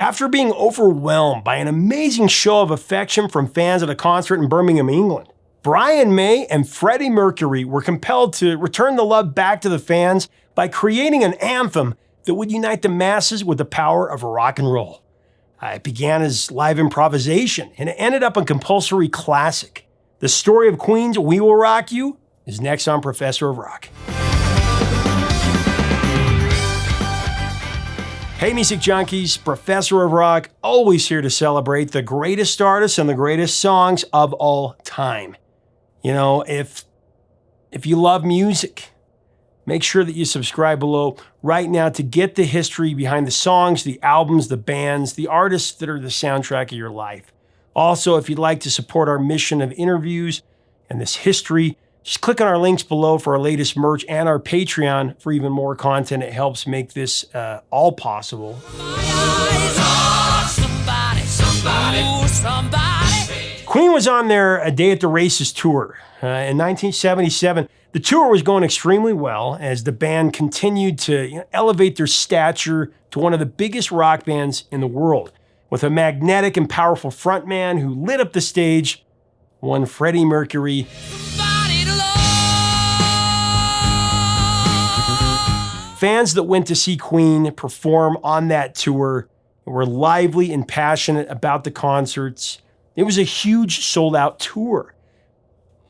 After being overwhelmed by an amazing show of affection from fans at a concert in Birmingham, England, Brian May and Freddie Mercury were compelled to return the love back to the fans by creating an anthem that would unite the masses with the power of rock and roll. It began as live improvisation, and it ended up a compulsory classic. The story of Queen's We Will Rock You is next on Professor of Rock. Hey Music Junkies, Professor of Rock, always here to celebrate the greatest artists and the greatest songs of all time. You know, if you love music, make sure that you subscribe below right now to get the history behind the songs, the albums, the bands, the artists that are the soundtrack of your life. Also, if you'd like to support our mission of interviews and this history, just click on our links below for our latest merch and our Patreon for even more content. It helps make this all possible. Queen was on their A Day at the Races tour in 1977. The tour was going extremely well as the band continued to elevate their stature to one of the biggest rock bands in the world, with a magnetic and powerful frontman who lit up the stage, one Freddie Mercury. Fans that went to see Queen perform on that tour were lively and passionate about the concerts. It was a huge sold-out tour.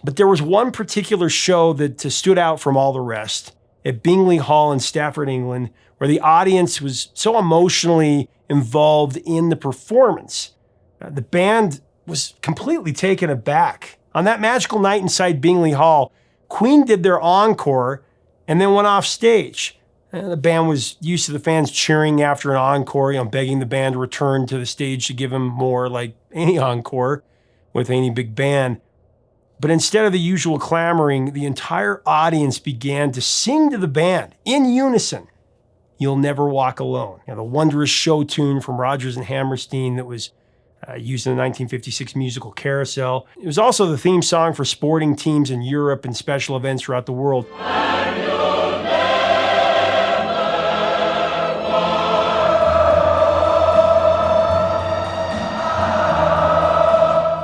But there was one particular show that stood out from all the rest at Bingley Hall in Stafford, England, where the audience was so emotionally involved in the performance. The band was completely taken aback. On that magical night inside Bingley Hall, Queen did their encore and then went off stage. The band was used to the fans cheering after an encore, begging the band to return to the stage to give them more, like any encore with any big band. But instead of the usual clamoring, the entire audience began to sing to the band in unison, You'll Never Walk Alone, the wondrous show tune from Rodgers and Hammerstein that was used in the 1956 musical Carousel. It was also the theme song for sporting teams in Europe and special events throughout the world.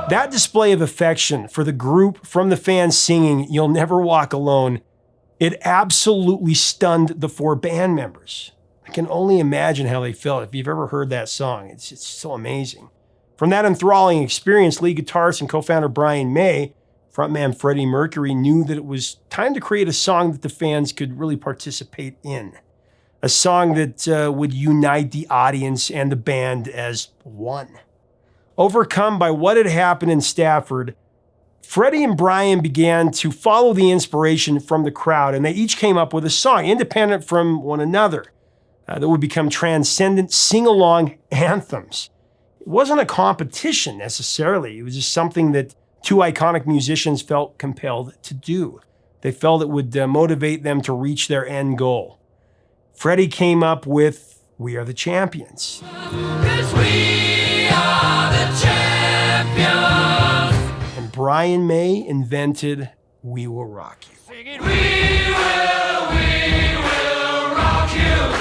That display of affection for the group from the fans singing You'll Never Walk Alone, it absolutely stunned the four band members. I can only imagine how they felt. If you've ever heard that song, it's so amazing. From that enthralling experience, lead guitarist and co-founder Brian May, frontman Freddie Mercury, knew that it was time to create a song that the fans could really participate in. A song that would unite the audience and the band as one. Overcome by what had happened in Stafford, Freddie and Brian began to follow the inspiration from the crowd, and they each came up with a song, independent from one another, that would become transcendent sing-along anthems. It wasn't a competition necessarily. It was just something that two iconic musicians felt compelled to do. They felt it would motivate them to reach their end goal. Freddie came up with We Are the Champions. 'Cause we are the champions. And Brian May invented We Will Rock You. Sing it, we will rock you.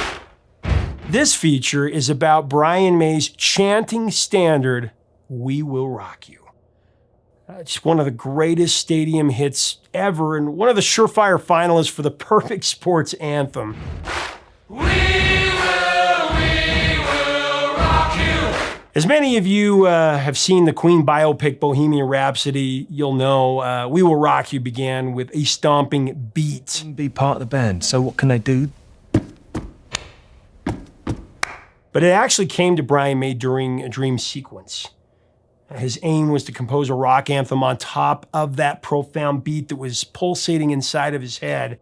This feature is about Brian May's chanting standard, We Will Rock You. It's one of the greatest stadium hits ever and one of the surefire finalists for the perfect sports anthem. We will rock you. As many of you have seen the Queen biopic Bohemian Rhapsody, you'll know We Will Rock You began with a stomping beat. Be part of the band, so what can they do? But it actually came to Brian May during a dream sequence. His aim was to compose a rock anthem on top of that profound beat that was pulsating inside of his head.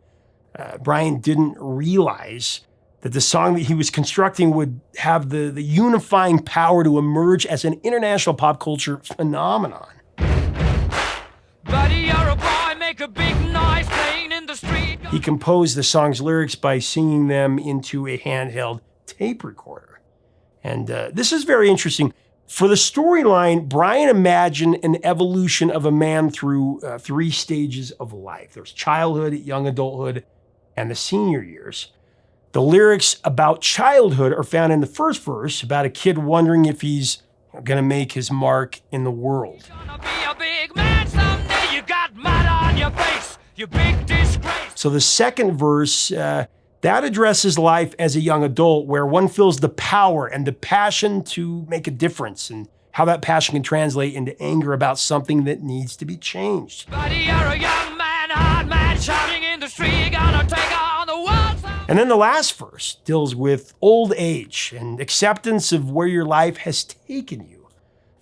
Brian didn't realize that the song that he was constructing would have the unifying power to emerge as an international pop culture phenomenon. Buddy, you're a boy, make a big noise playing in the street. He composed the song's lyrics by singing them into a handheld tape recorder. And this is very interesting. For the storyline, Brian imagined an evolution of a man through three stages of life. There's childhood, young adulthood, and the senior years. The lyrics about childhood are found in the first verse, about a kid wondering if he's going to make his mark in the world. Gonna be a big man someday. You got mud on your face, you big disgrace. So the second verse, that addresses life as a young adult, where one feels the power and the passion to make a difference, and how that passion can translate into anger about something that needs to be changed. Buddy, you're a young man, hard man, shouting in the street. You're gonna take on the world. And then the last verse deals with old age and acceptance of where your life has taken you.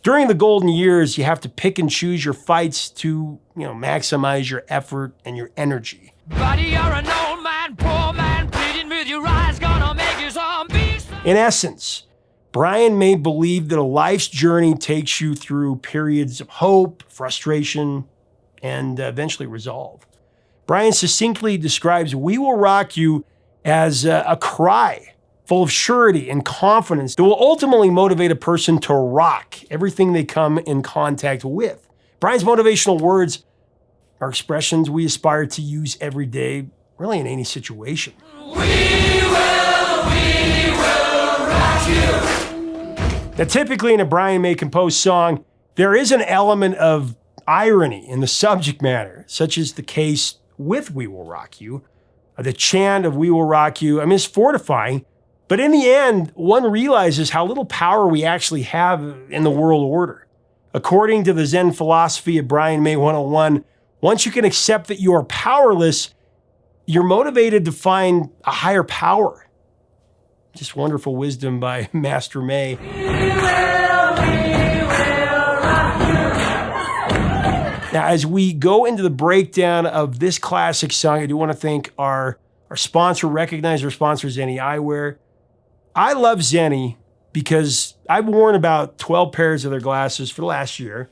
During the golden years, you have to pick and choose your fights to, maximize your effort and your energy. Buddy, you're an old man, poor man, pleading with your eyes, gonna make you zombies. In essence, Brian May believed that a life's journey takes you through periods of hope, frustration, and eventually resolve. Brian succinctly describes We Will Rock You as a cry full of surety and confidence that will ultimately motivate a person to rock everything they come in contact with. Brian's motivational words are expressions we aspire to use every day, really in any situation. We will rock you. Now, typically in a Brian May composed song, there is an element of irony in the subject matter, such as the case with We Will Rock You. The chant of We Will Rock You, it's fortifying, but in the end, one realizes how little power we actually have in the world order. According to the Zen philosophy of Brian May 101, once you can accept that you are powerless, you're motivated to find a higher power. Just wonderful wisdom by Master May. Now, as we go into the breakdown of this classic song, I do want to thank our sponsor, recognize our sponsor, Zenni Eyewear. I love Zenni because I've worn about 12 pairs of their glasses for the last year.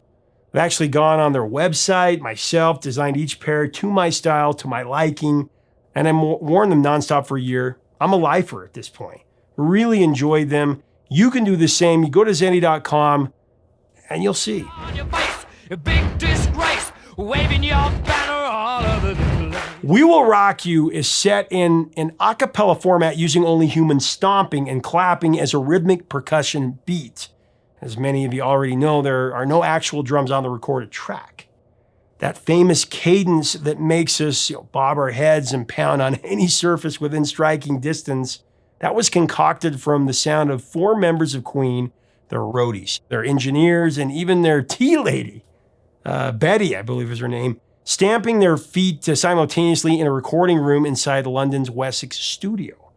I've actually gone on their website myself, designed each pair to my style, to my liking, and I've worn them nonstop for a year. I'm a lifer at this point. Really enjoyed them. You can do the same. You go to Zenni.com and you'll see. On your face, a big disgrace, waving your banner all over the place. We Will Rock You is set in an a cappella format using only human stomping and clapping as a rhythmic percussion beat. As many of you already know, there are no actual drums on the recorded track. That famous cadence that makes us bob our heads and pound on any surface within striking distance, that was concocted from the sound of 4 members of Queen, their roadies, their engineers, and even their tea lady, Betty, I believe is her name, stamping their feet simultaneously in a recording room inside London's Wessex studio.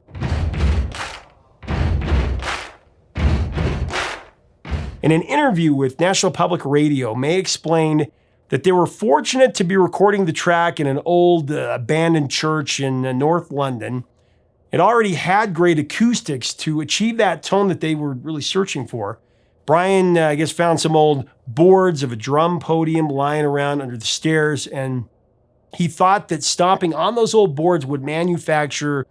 In an interview with National Public Radio, May explained that they were fortunate to be recording the track in an old abandoned church in North London. It already had great acoustics to achieve that tone that they were really searching for. Brian, found some old boards of a drum podium lying around under the stairs, and he thought that stomping on those old boards would manufacture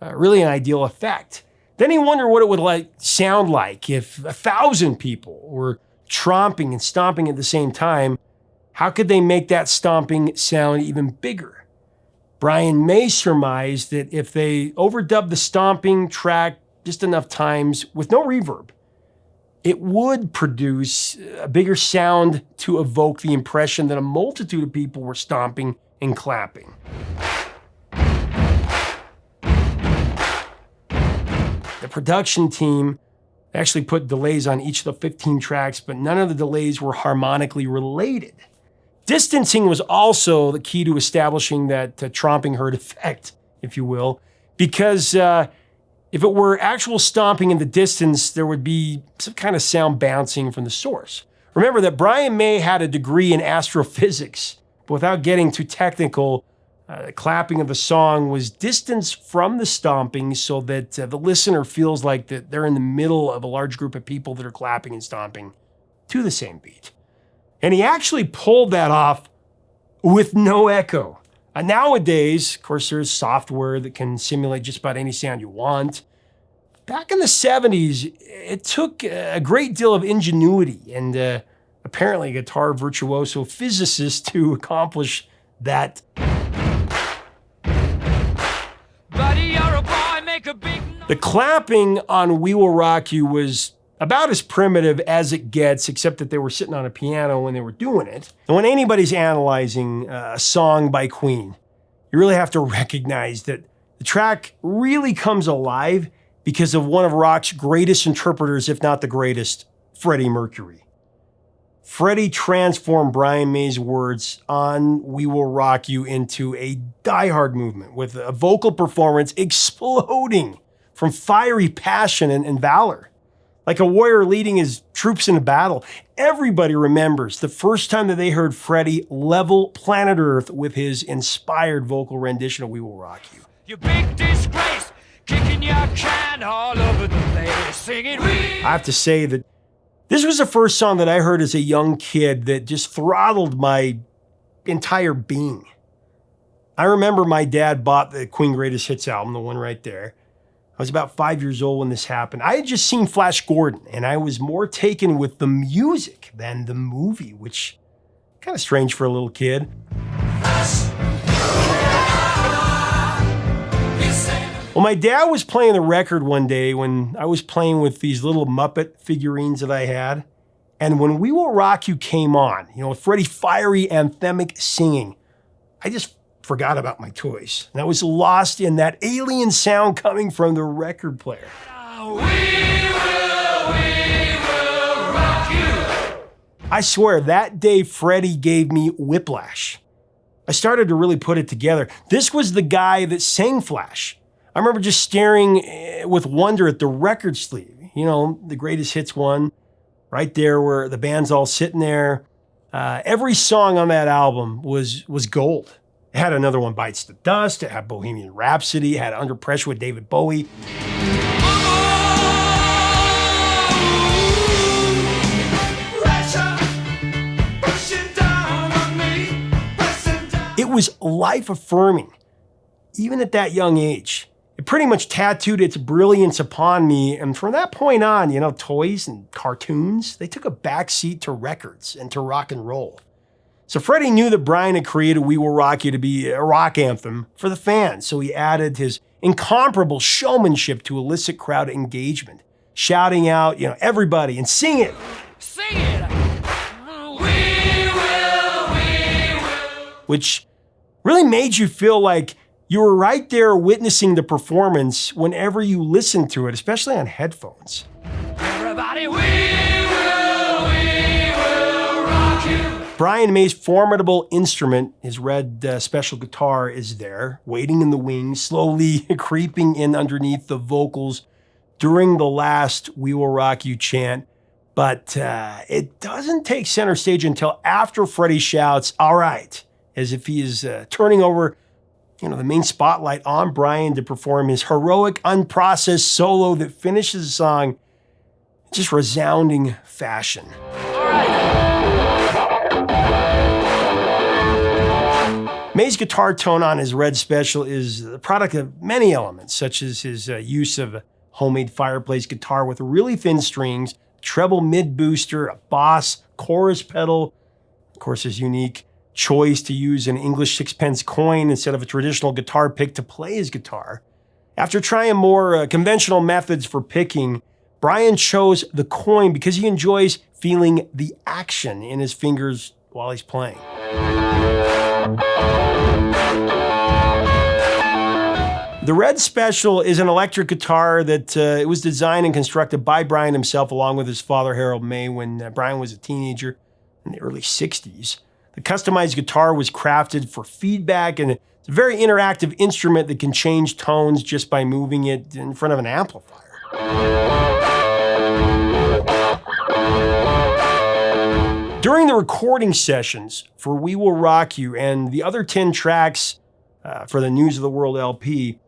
really an ideal effect. Then he wondered what it would sound like if 1,000 people were tromping and stomping at the same time. How could they make that stomping sound even bigger? Brian May surmised that if they overdubbed the stomping track just enough times with no reverb, it would produce a bigger sound to evoke the impression that a multitude of people were stomping and clapping. The production team actually put delays on each of the 15 tracks, but none of the delays were harmonically related. Distancing was also the key to establishing that tromping herd effect, if you will, because if it were actual stomping in the distance, there would be some kind of sound bouncing from the source. Remember that Brian May had a degree in astrophysics, but without getting too technical, the clapping of the song was distanced from the stomping so that the listener feels like that they're in the middle of a large group of people that are clapping and stomping to the same beat. And he actually pulled that off with no echo. Nowadays, of course, there's software that can simulate just about any sound you want. Back in the 70s, it took a great deal of ingenuity and apparently a guitar virtuoso physicist to accomplish that. Buddy, you're a boy, make a The clapping on We Will Rock You was about as primitive as it gets, except that they were sitting on a piano when they were doing it. And when anybody's analyzing a song by Queen, you really have to recognize that the track really comes alive because of one of rock's greatest interpreters, if not the greatest, Freddie Mercury. Freddie transformed Brian May's words on We Will Rock You into a diehard movement with a vocal performance exploding from fiery passion and valor. Like a warrior leading his troops into battle, everybody remembers the first time that they heard Freddie level planet Earth with his inspired vocal rendition of We Will Rock You. You big disgrace, kicking your can all over the place, singing we. I have to say that this was the first song that I heard as a young kid that just throttled my entire being. I remember my dad bought the Queen Greatest Hits album, the one right there. I was about 5 years old when this happened. I had just seen Flash Gordon, and I was more taken with the music than the movie, which kind of strange for a little kid. Well, my dad was playing the record one day when I was playing with these little Muppet figurines that I had. And when We Will Rock You came on, with Freddie fiery anthemic singing, I just forgot about my toys. And I was lost in that alien sound coming from the record player. We will rock you. I swear, that day Freddie gave me whiplash. I started to really put it together. This was the guy that sang Flash. I remember just staring with wonder at the record sleeve. The Greatest Hits one, right there where the band's all sitting there. Every song on that album was gold. It had another one, Bites the Dust. It had Bohemian Rhapsody. It had Under Pressure with David Bowie. It was life-affirming, even at that young age. It pretty much tattooed its brilliance upon me, and from that point on, toys and cartoons, they took a backseat to records and to rock and roll. So Freddie knew that Brian had created We Will Rock You to be a rock anthem for the fans, so he added his incomparable showmanship to elicit crowd engagement, shouting out, everybody, and sing it. Sing it. We will. Which really made you feel like you were right there witnessing the performance whenever you listened to it, especially on headphones. Everybody, we will rock you. Brian May's formidable instrument, his red special guitar, is there, waiting in the wings, slowly creeping in underneath the vocals during the last We Will Rock You chant. But it doesn't take center stage until after Freddie shouts, "All right," as if he is turning over the main spotlight on Brian to perform his heroic, unprocessed solo that finishes the song in just resounding fashion. All right. May's guitar tone on his Red Special is the product of many elements, such as his use of a homemade fireplace guitar with really thin strings, treble mid booster, a Boss chorus pedal, of course his unique choice to use an English sixpence coin instead of a traditional guitar pick to play his guitar. After trying more conventional methods for picking, Brian chose the coin because he enjoys feeling the action in his fingers while he's playing. The Red Special is an electric guitar that it was designed and constructed by Brian himself along with his father Harold May when Brian was a teenager in the early 60s. The customized guitar was crafted for feedback, and it's a very interactive instrument that can change tones just by moving it in front of an amplifier. During the recording sessions for We Will Rock You and the other 10 tracks for the News of the World LP,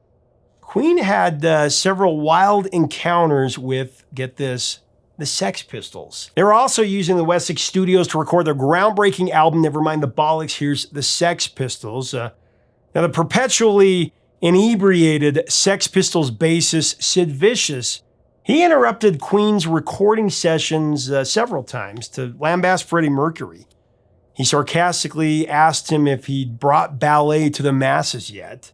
Queen had several wild encounters with, get this, the Sex Pistols. They were also using the Wessex Studios to record their groundbreaking album, Nevermind the Bollocks, here's the Sex Pistols. Now, the perpetually inebriated Sex Pistols bassist Sid Vicious, he interrupted Queen's recording sessions several times to lambaste Freddie Mercury. He sarcastically asked him if he'd brought ballet to the masses yet.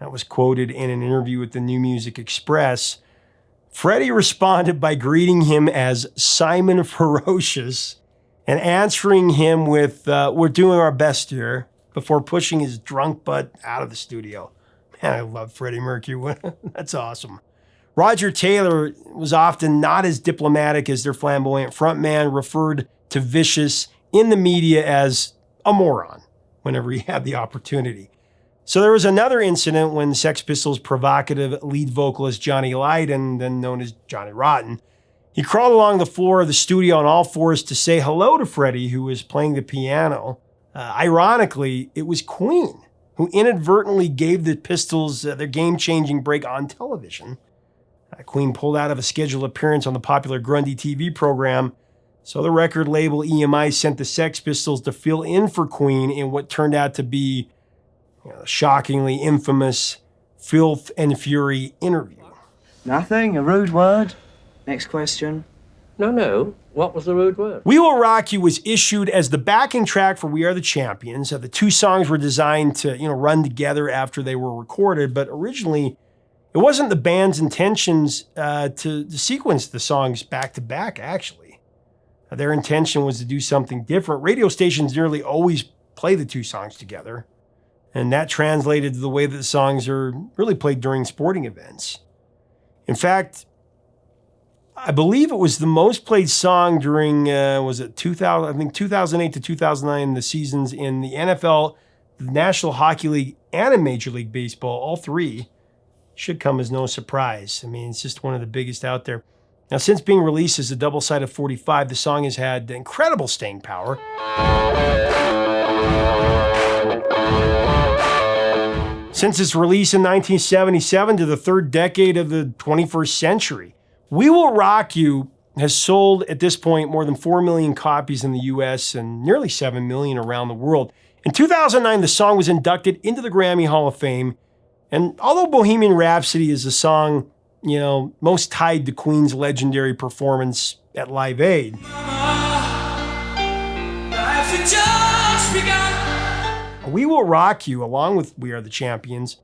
That was quoted in an interview with the New Music Express. Freddie responded by greeting him as Simon Ferocious and answering him with, "We're doing our best here," before pushing his drunk butt out of the studio. Man, I love Freddie Mercury. That's awesome. Roger Taylor was often not as diplomatic as their flamboyant frontman, referred to Vicious in the media as a moron whenever he had the opportunity. So there was another incident when Sex Pistols' provocative lead vocalist Johnny Lydon, then known as Johnny Rotten, he crawled along the floor of the studio on all fours to say hello to Freddie, who was playing the piano. Ironically, it was Queen who inadvertently gave the Pistols their game-changing break on television. Queen pulled out of a scheduled appearance on the popular Grundy TV program, so the record label EMI sent the Sex Pistols to fill in for Queen in what turned out to be a shockingly infamous Filth and Fury interview. Nothing? A rude word? Next question. No. What was the rude word? We Will Rock You was issued as the backing track for We Are the Champions. The two songs were designed to, run together after they were recorded, but originally it wasn't the band's intentions to sequence the songs back to back, actually. Their intention was to do something different. Radio stations nearly always play the two songs together, and that translated to the way that the songs are really played during sporting events. In fact, I believe it was the most played song during, 2008 to 2009, the seasons in the NFL, the National Hockey League, and in Major League Baseball, all three. Should come as no surprise. I mean, it's just one of the biggest out there. Now, since being released as a double-sided 45, the song has had incredible staying power. Since its release in 1977 to the third decade of the 21st century, We Will Rock You has sold at this point more than 4 million copies in the US and nearly 7 million around the world. In 2009, the song was inducted into the Grammy Hall of Fame. And although Bohemian Rhapsody is the song, most tied to Queen's legendary performance at Live Aid, We Will Rock You, along with We Are the Champions,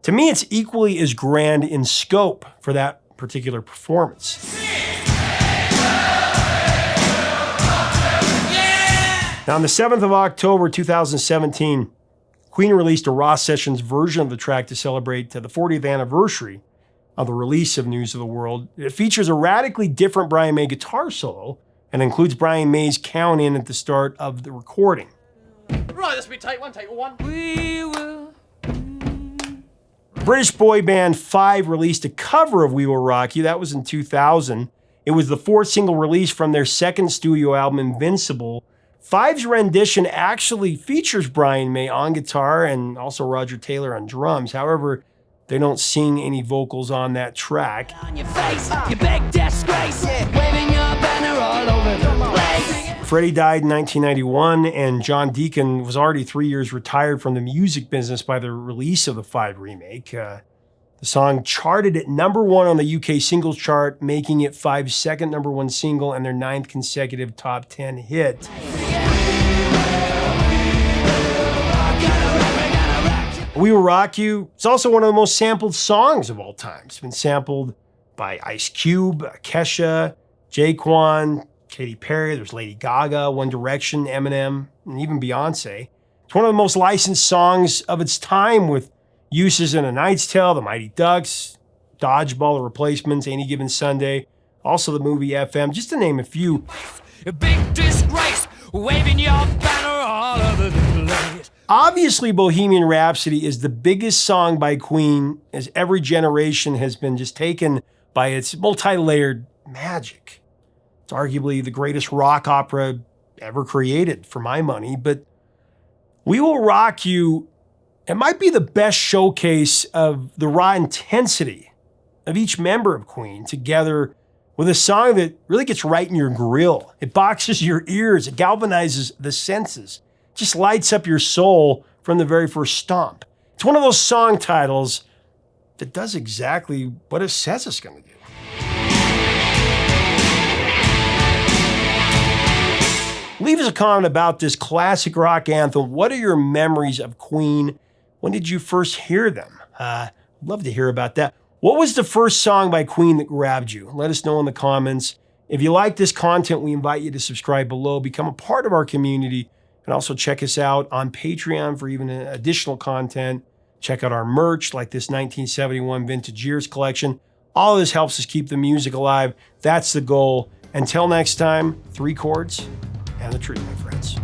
to me, it's equally as grand in scope for that particular performance. Now, on the 7th of October, 2017, Queen released a Raw Sessions version of the track to celebrate the 40th anniversary of the release of News of the World. It features a radically different Brian May guitar solo and includes Brian May's count in at the start of the recording. Right, this will be take one. We will. British boy band Five released a cover of We Will Rock You. That was in 2000. It was the fourth single released from their second studio album, Invincible. Five's rendition actually features Brian May on guitar and also Roger Taylor on drums. However, they don't sing any vocals on that track. On your face, you big disgrace, waving your banner all over the place. Freddie died in 1991, and John Deacon was already 3 years retired from the music business by the release of the Five remake. The song charted at number one on the UK singles chart, making it Five's second number one single and their 9th consecutive top 10 hit. We Will Rock You. It's also one of the most sampled songs of all time. It's been sampled by Ice Cube, Kesha, Jaquan, Katy Perry. There's Lady Gaga, One Direction, Eminem, and even Beyonce. It's one of the most licensed songs of its time, with uses in A Knight's Tale, The Mighty Ducks, Dodgeball, The Replacements, Any Given Sunday, also the movie FM, just to name a few. A big disgrace, waving your banner all over the place. Obviously, Bohemian Rhapsody is the biggest song by Queen, as every generation has been just taken by its multi-layered magic. It's arguably the greatest rock opera ever created, for my money, but We Will Rock You, it might be the best showcase of the raw intensity of each member of Queen, together with a song that really gets right in your grill. It boxes your ears, it galvanizes the senses, just lights up your soul from the very first stomp. It's one of those song titles that does exactly what it says it's going to do. Leave us a comment about this classic rock anthem. What are your memories of Queen? When did you first hear them? Love to hear about that. What was the first song by Queen that grabbed you? Let us know in the comments. If you like this content, we invite you to subscribe below, become a part of our community, and also check us out on Patreon for even additional content. Check out our merch like this 1971 Vintage Years collection. All of this helps us keep the music alive. That's the goal. Until next time, 3 chords and the truth, my friends.